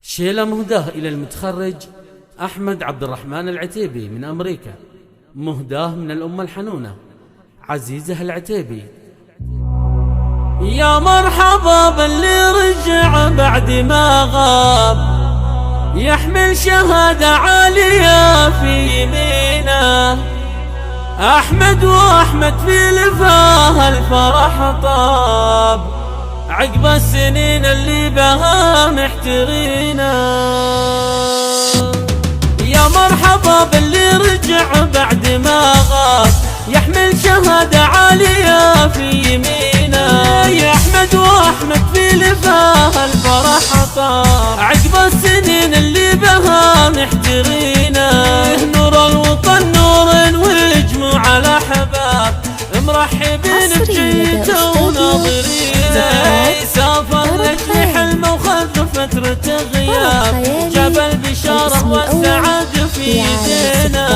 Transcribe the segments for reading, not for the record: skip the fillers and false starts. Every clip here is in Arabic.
شيلة مهداة إلى المتخرج أحمد عبد الرحمن العتيبي من أمريكا، مهداة من الأمة الحنونة عزيزة العتيبي. يا مرحبا باللي رجع بعد ما غاب، يحمل شهادة عالية في يمينه. أحمد وأحمد في لفاه الفرح طاب، عقب السنين اللي بها محترينا. يا مرحبا باللي رجع بعد ما غاب، يحمل شهادة عالية في يمينه. يا أحمد وأحمد في لفاه الفرح طاب، عقب السنين اللي بها محترينا. نور الوطن نور وجموع الأحباب، مرحبين بجيته وناظرينه. سافر لأجل حلمه وخذ فترة غياب، جاب البشارة والسعادة في يدينا.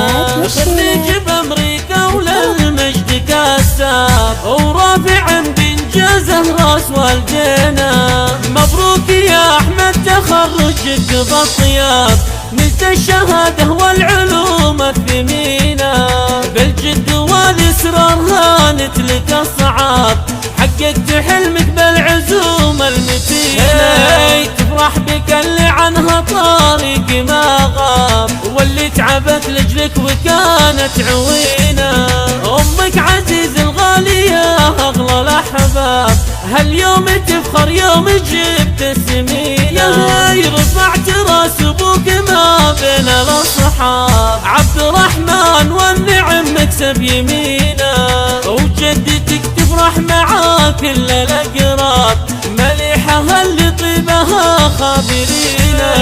خريج بأمريكا وللمجد كساب، ورافع بإنجازه راس والدينا. مبروك يا أحمد تخرجك بالطياب، نلت الشهادة والعلوم الثمينة. بالجد والإصرار هانت لك الصعاب، حققت حلمك بالعزوم المتينة. تفرح بك اللي عنها طارق ما غاب، واللي تعبت لجلك وكانت عوينة. أمك عزيز الغالية أغلى الأحباب، هاليوم تفخر يوم جبت السمينة. رفعت راس أبوك ما بين الأصحاب، عبد الرحمن والنعم مكسب يمينه. وجدتك تفرح مع كل الأقراب، مليحة اللي طيبها خابرينه.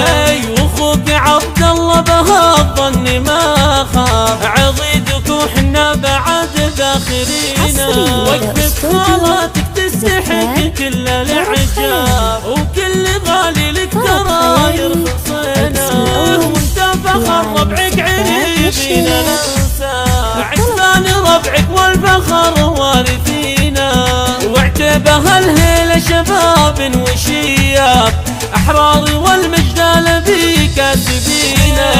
واخوك عبد الله بها الظن ما خاب، عضيدك وحنا بعد ذاخرينه. وقفت خالاتك تستحق كل الإعجاب، وكل غالي لك ترى يرخصنا. وانت فخر ربعك عريبينا ننسى، عزمان ربعك والفخر وارثينا. واعتبها الهيلة شباب وشياب، أحرار والمجدال بي كاسبينا.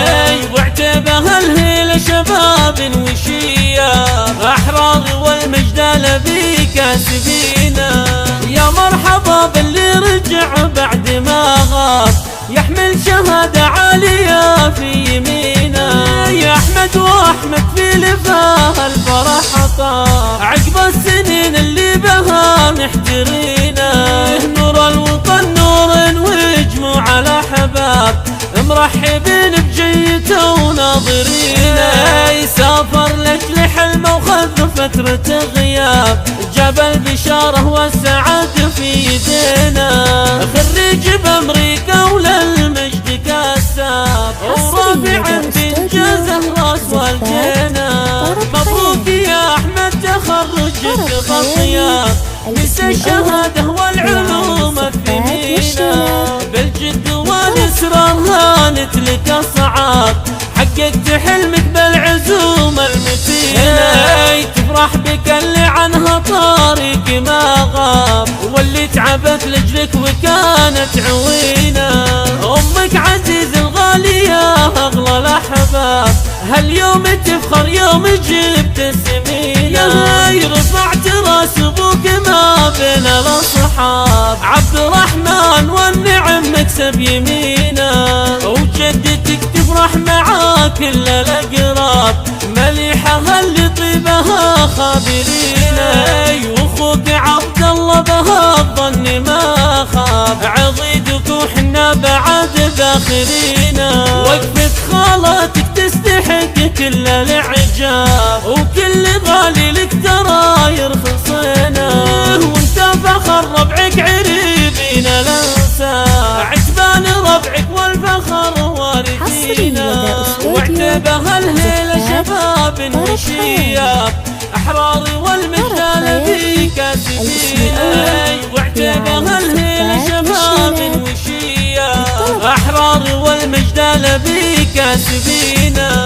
واعتبها الهيلة شباب وشياب، أحرار والمجدال بي كاسبينا. يا مرحبا باللي رجع بعد ما غاب، يحمل شهادة عالية في يمينه. يا أحمد وأحمد في لفاه الفرح طاب، عقب السنين اللي بها محترينا. نور الوطن نور وجموع الأحباب، مرحبين بجيته وناظرينا. سافر لأجل حلمه وخذ فترة غياب، جاب البشارة والسعادة في يدينا. خريج بأمريكا وللمجد كساب، ورافع بإنجازه راس والدينا. مبروك يا أحمد تخرجك بالطياب، نلت الشهادة والعلوم الثمينة. بالجد والإصرار هانت لك الصعاب، حققت حلمك بالعزوم المتينة. تفرح بك اللي عنها طارق ما غاب، واللي تعبت لجلك وكانت عوينة. أمك عزيز الغالية أغلى الأحباب، هاليوم تفخر يوم جبت السمينة. رفعت راس أبوك ما بين الأصحاب، عبد الرحمن والنعم مكسب يمينه. وجدتك تفرح مع كل الأقراب، مليحة اللي طيبها خابرينا. واخوك عبد الله بها الظن ما خاب، عضيدك وحنا بعد ذاخرينا. وقفت خالاتك تستحق كل الإعجاب، وكل غالي لك ترى يرخصنا. وانت فخر ربعك عريبينا ننسى، عتبان ربعك والفخر وارثينا. واعتبها الهيلة شباب وشياب، أحرار والمجدال بي كاسبينا. واعتبها الهيلة شباب وشياب، أحرار والمجدال بي كاسبينا.